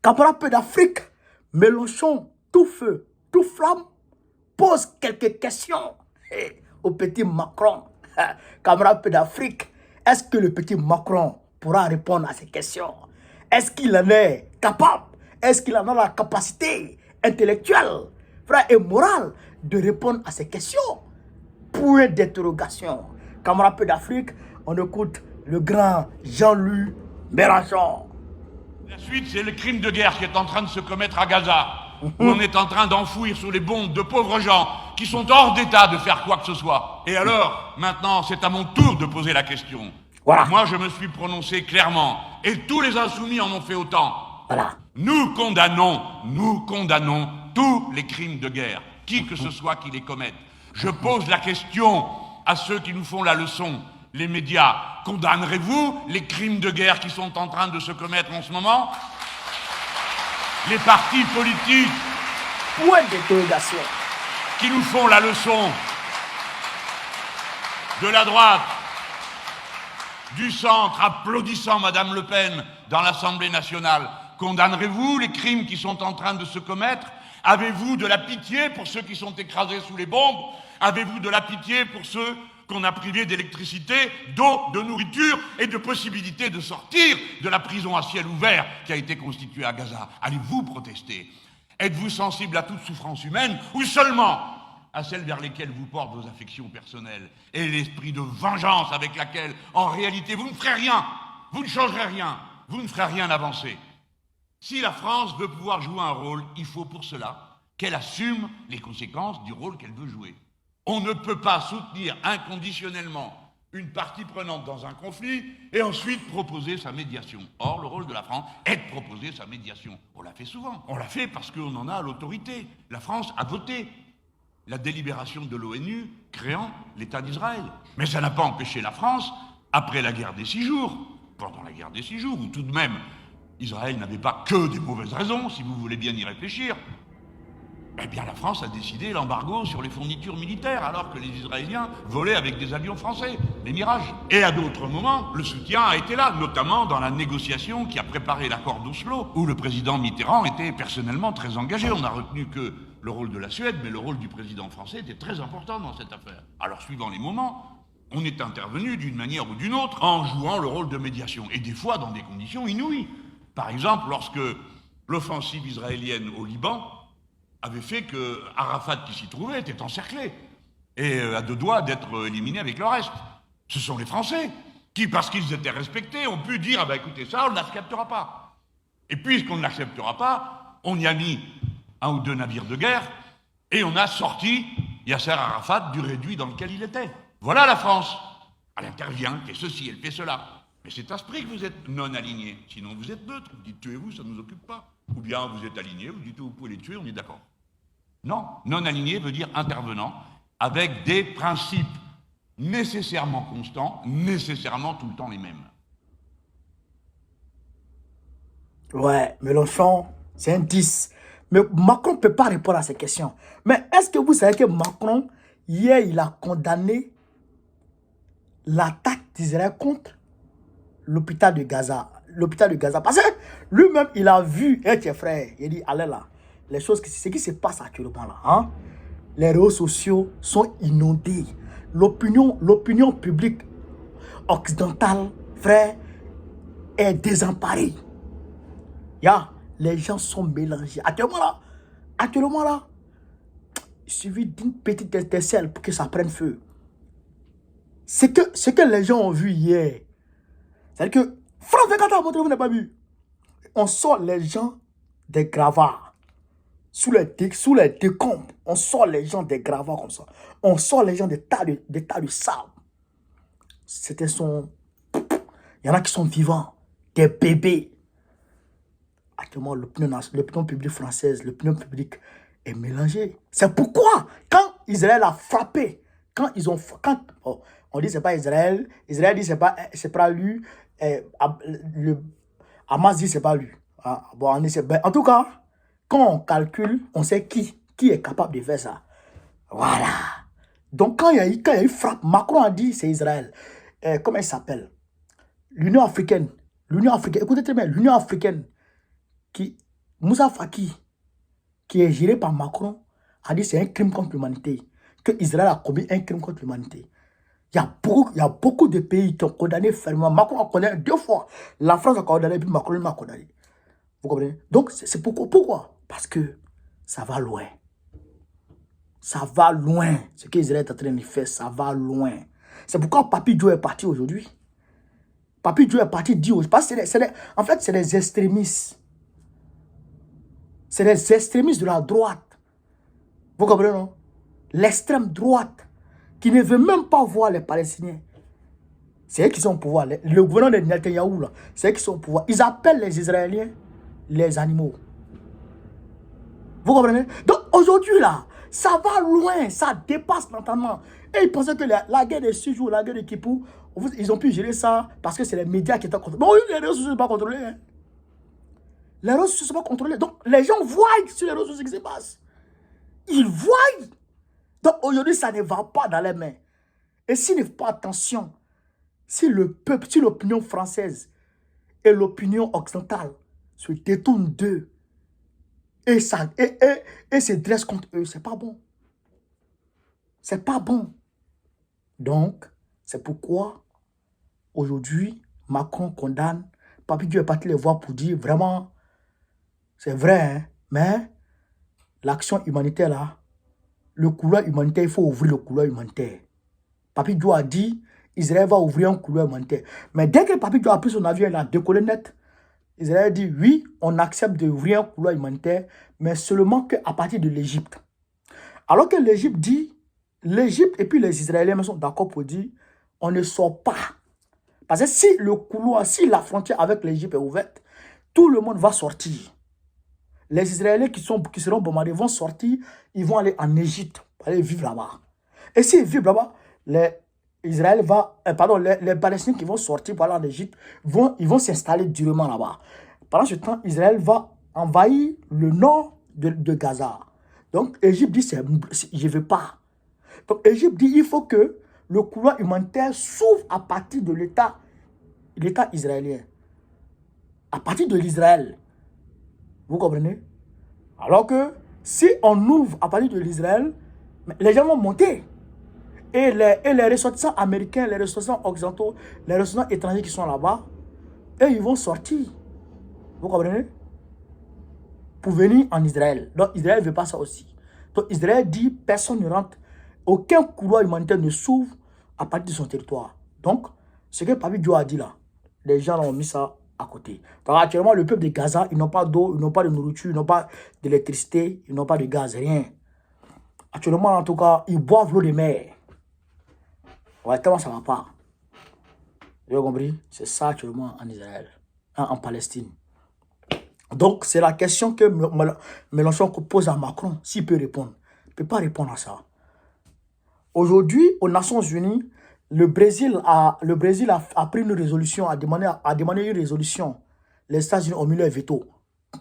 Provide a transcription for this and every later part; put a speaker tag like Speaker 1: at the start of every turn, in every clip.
Speaker 1: camarade peu d'Afrique, Mélenchon, tout feu, tout flamme, pose quelques questions au petit Macron. Camarade peu d'Afrique, est-ce que le petit Macron pourra répondre à ces questions? Est-ce qu'il en est capable? Est-ce qu'il en a la capacité intellectuelle, frère, et morale de répondre à ces questions? Point d'interrogation. Camarade peu d'Afrique, on écoute le grand Jean-Louis Mélenchon.
Speaker 2: La suite, c'est le crime de guerre qui est en train de se commettre à Gaza, où on est en train d'enfouir sous les bombes de pauvres gens qui sont hors d'état de faire quoi que ce soit. Et alors, maintenant, c'est à mon tour de poser la question.
Speaker 1: Voilà.
Speaker 2: Moi, je me suis prononcé clairement, et tous les insoumis en ont fait autant.
Speaker 1: Voilà.
Speaker 2: Nous condamnons tous les crimes de guerre, qui que ce soit qui les commettent. Je pose la question à ceux qui nous font la leçon, les médias. Condamnerez-vous les crimes de guerre qui sont en train de se commettre en ce moment? Les partis politiques
Speaker 1: Point d'interrogation.
Speaker 2: qui nous font la leçon de la droite, du centre, applaudissant Madame Le Pen dans l'Assemblée nationale. Condamnerez-vous les crimes qui sont en train de se commettre? Avez-vous de la pitié pour ceux qui sont écrasés sous les bombes? Avez-vous de la pitié pour ceux qu'on a privés d'électricité, d'eau, de nourriture et de possibilité de sortir de la prison à ciel ouvert qui a été constituée à Gaza? Allez-vous protester? Êtes-vous sensible à toute souffrance humaine ou seulement à celles vers lesquelles vous portent vos affections personnelles et l'esprit de vengeance avec laquelle, en réalité, vous ne ferez rien, vous ne changerez rien, vous ne ferez rien avancer? Si la France veut pouvoir jouer un rôle, il faut pour cela qu'elle assume les conséquences du rôle qu'elle veut jouer. On ne peut pas soutenir inconditionnellement une partie prenante dans un conflit et ensuite proposer sa médiation. Or, le rôle de la France est de proposer sa médiation. On l'a fait souvent. On l'a fait parce qu'on en a l'autorité. La France a voté la délibération de l'ONU créant l'État d'Israël. Mais ça n'a pas empêché la France, après la guerre des 6 jours, pendant la guerre des 6 jours, où tout de même Israël n'avait pas que des mauvaises raisons, si vous voulez bien y réfléchir, eh bien la France a décidé l'embargo sur les fournitures militaires, alors que les Israéliens volaient avec des avions français, les Mirage. Et à d'autres moments, le soutien a été là, notamment dans la négociation qui a préparé l'accord d'Oslo, où le président Mitterrand était personnellement très engagé. On n'a retenu que le rôle de la Suède, mais le rôle du président français était très important dans cette affaire. Alors, suivant les moments, on est intervenu d'une manière ou d'une autre en jouant le rôle de médiation, et des fois dans des conditions inouïes. Par exemple, lorsque l'offensive israélienne au Liban avait fait que Arafat, qui s'y trouvait, était encerclé et à deux doigts d'être éliminé avec le reste. Ce sont les Français qui, parce qu'ils étaient respectés, ont pu dire « Ah ben écoutez, ça, on ne l'acceptera pas ». Et puisqu'on ne l'acceptera pas, on y a mis un ou deux navires de guerre et on a sorti Yasser Arafat du réduit dans lequel il était. Voilà la France. Elle intervient, elle fait ceci, elle fait cela. Mais c'est à ce prix que vous êtes non aligné. Sinon, vous êtes neutre. Vous dites tuez-vous, ça ne nous occupe pas. Ou bien vous êtes aligné, vous dites vous pouvez les tuer, on est d'accord. Non, non aligné veut dire intervenant avec des principes nécessairement constants, nécessairement tout le temps les mêmes.
Speaker 1: Ouais, Mélenchon, c'est un 10. Mais Macron ne peut pas répondre à ces questions. Mais est-ce que vous savez que Macron, hier, il a condamné l'attaque d'Israël contre l'hôpital de Gaza? L'hôpital de Gaza. Parce que lui-même, il a vu, tes frères, il dit, allez là, les choses, ce qui se passe actuellement là, hein? Les réseaux sociaux sont inondés. L'opinion publique occidentale, frère, est désemparée. Les gens sont mélangés. Actuellement là, il suffit d'une petite étincelle pour que ça prenne feu. Ce que les gens ont vu hier, c'est-à-dire que France 24 a montré, vous n'avez pas vu. On sort les gens des gravats. Sous les décombres, on sort les gens des gravats comme ça. On sort les gens des tas de sable. C'était son... Il y en a qui sont vivants, des bébés. Actuellement, l'opinion publique française, l'opinion publique est mélangée. C'est pourquoi, quand Israël a frappé, on dit c'est pas Israël dit c'est pas lui, le Hamas dit c'est pas lui. En tout cas, quand on calcule, on sait qui est capable de faire ça. Voilà. Donc quand il y a eu frappe, Macron a dit c'est Israël. Comment il s'appelle? L'Union africaine. Écoutez très bien, l'Union africaine qui Moussa Faki, qui est géré par Macron, a dit que c'est un crime contre l'humanité, que Israël a commis un crime contre l'humanité. Il y a beaucoup de pays qui ont condamné fermement. Macron a condamné 2 fois. La France a condamné, puis Macron m'a condamné. Vous comprenez? Donc, c'est pourquoi? Parce que ça va loin. Ça va loin. Ce qu'Israël est en train de faire, ça va loin. C'est pourquoi Papi Joe est parti aujourd'hui. Papi Joe est parti dire parce que en fait, c'est les extrémistes. C'est les extrémistes de la droite. Vous comprenez, non? L'extrême droite qui ne veut même pas voir les Palestiniens. C'est eux qui sont au pouvoir. Le gouvernement de Netanyahou, là, c'est eux qui sont au pouvoir. Ils appellent les Israéliens les animaux. Vous comprenez? Donc aujourd'hui, là, ça va loin, ça dépasse l'entendement. Et ils pensaient que la guerre de 6 jours, la guerre de Kippour, ils ont pu gérer ça parce que c'est les médias qui étaient contrôlés. Bon, oui, les réseaux sociaux ne sont pas contrôlés. Hein. Les réseaux sociaux ne sont pas contrôlés. Donc les gens voient sur les réseaux sociaux ce qui se passe. Ils voient. Donc aujourd'hui, ça ne va pas dans les mains. Et s'ils ne font pas attention, si le peuple, si l'opinion française et l'opinion occidentale se détournent d'eux et se dressent contre eux, c'est pas bon. C'est pas bon. Donc, c'est pourquoi aujourd'hui, Macron condamne. Papi Dieu est parti les voir pour dire vraiment, c'est vrai, hein, mais l'action humanitaire là, le couloir humanitaire, il faut ouvrir le couloir humanitaire. Papi Dieu a dit, Israël va ouvrir un couloir humanitaire. Mais dès que Papi Dieu a pris son avion, il a décollé net. Israël dit, oui, on accepte d'ouvrir un couloir humanitaire, mais seulement qu'à partir de l'Égypte. Alors que l'Égypte dit, l'Égypte et puis les Israéliens sont d'accord pour dire, on ne sort pas. Parce que si le couloir, si la frontière avec l'Égypte est ouverte, tout le monde va sortir. Les Israéliens qui seront bombardés vont sortir, ils vont aller en Égypte, aller vivre là-bas. Et s'ils vivent là-bas, les Palestiniens qui vont sortir pour aller en Égypte, ils vont s'installer durement là-bas. Pendant ce temps, Israël va envahir le nord de Gaza. Donc, l'Égypte dit, je ne veux pas. Donc, l'Égypte dit, il faut que le couloir humanitaire s'ouvre à partir de l'État israélien. À partir de l'Israël. Vous comprenez? Alors que si on ouvre à partir de l'Israël, les gens vont monter. Et les ressortissants américains, les ressortissants occidentaux, les ressortissants étrangers qui sont là-bas, eux, ils vont sortir. Vous comprenez? Pour venir en Israël. Donc, Israël ne veut pas ça aussi. Donc, Israël dit, personne ne rentre. Aucun couloir humanitaire ne s'ouvre à partir de son territoire. Donc, ce que Papi Joe a dit là, les gens ont mis ça à côté. Donc, actuellement, le peuple de Gaza, ils n'ont pas d'eau, ils n'ont pas de nourriture, ils n'ont pas d'électricité, ils n'ont pas de gaz, rien. Actuellement, en tout cas, ils boivent l'eau de mer. Ouais, tellement ça ne va pas. Vous avez compris? C'est ça actuellement en Israël, en Palestine. Donc, c'est la question que Mélenchon pose à Macron, s'il peut répondre. Il ne peut pas répondre à ça. Aujourd'hui, aux Nations Unies, le Brésil a pris une résolution, a demandé une résolution. Les États-Unis ont mis leur veto.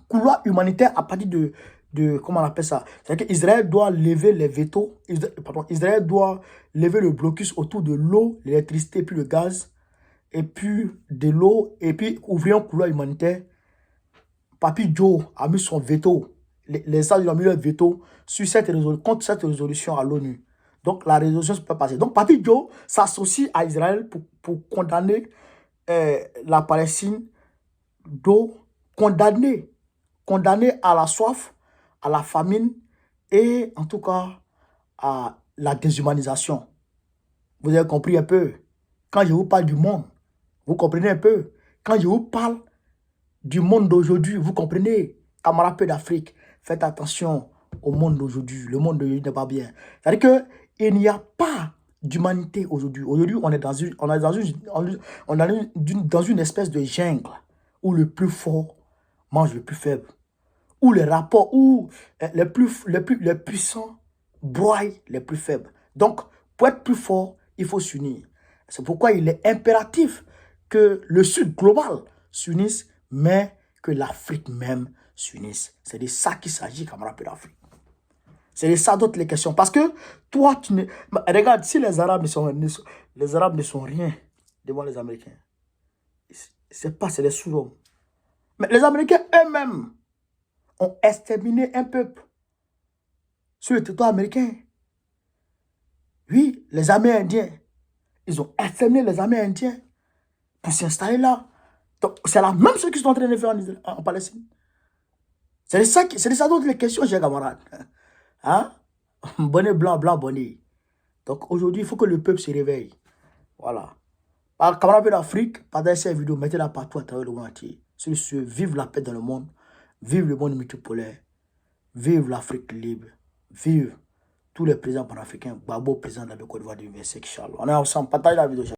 Speaker 1: Couloir humanitaire à partir de comment on appelle ça? C'est-à-dire qu'Israël doit lever les veto. Israël doit lever le blocus autour de l'eau, l'électricité, puis le gaz, et puis de l'eau, et puis ouvrir un couloir humanitaire. Papi Joe a mis son veto. Les États-Unis ont mis leur veto contre cette résolution à l'ONU. Donc, la résolution peut passer. Donc, Papi Joe s'associe à Israël pour condamner la Palestine d'eau, condamner à la soif, à la famine et en tout cas à la déshumanisation. Vous avez compris un peu? Quand je vous parle du monde, vous comprenez un peu? Quand je vous parle du monde d'aujourd'hui, vous comprenez? Camarades d'Afrique, faites attention au monde d'aujourd'hui. Le monde d'aujourd'hui n'est pas bien. C'est-à-dire qu'il n'y a pas d'humanité aujourd'hui. Aujourd'hui, on est dans une espèce de jungle où le plus fort mange le plus faible. Où les rapports, où les puissants broient les plus faibles. Donc, pour être plus fort, il faut s'unir. C'est pourquoi il est impératif que le Sud global s'unisse, mais que l'Afrique même s'unisse. C'est de ça qu'il s'agit, camarades d'Afrique. C'est de ça d'autres les questions. Parce que toi, tu ne... Regarde, si les Arabes ne sont rien devant les Américains, c'est des sous-hommes. Mais les Américains eux-mêmes ont exterminé un peuple sur le territoire américain. Oui, les Amérindiens. Ils ont exterminé les Amérindiens pour s'installer là. Donc, c'est la même chose qu'ils sont en train de faire en Palestine. C'est de ça dont les questions, chers camarades. Hein? Bonnet blanc, blanc, bonnet. Donc, aujourd'hui, il faut que le peuple se réveille. Voilà. Camarades de l'Afrique, pendant cette vidéo, mettez-la partout à travers le monde entier. Sur ce, vive la paix dans le monde. Vive le monde multipolaire. Vive l'Afrique libre. Vive tous les présidents panafricains. Babo, président de la Côte d'Ivoire du 25, Charles. On est ensemble. Partagez la vidéo.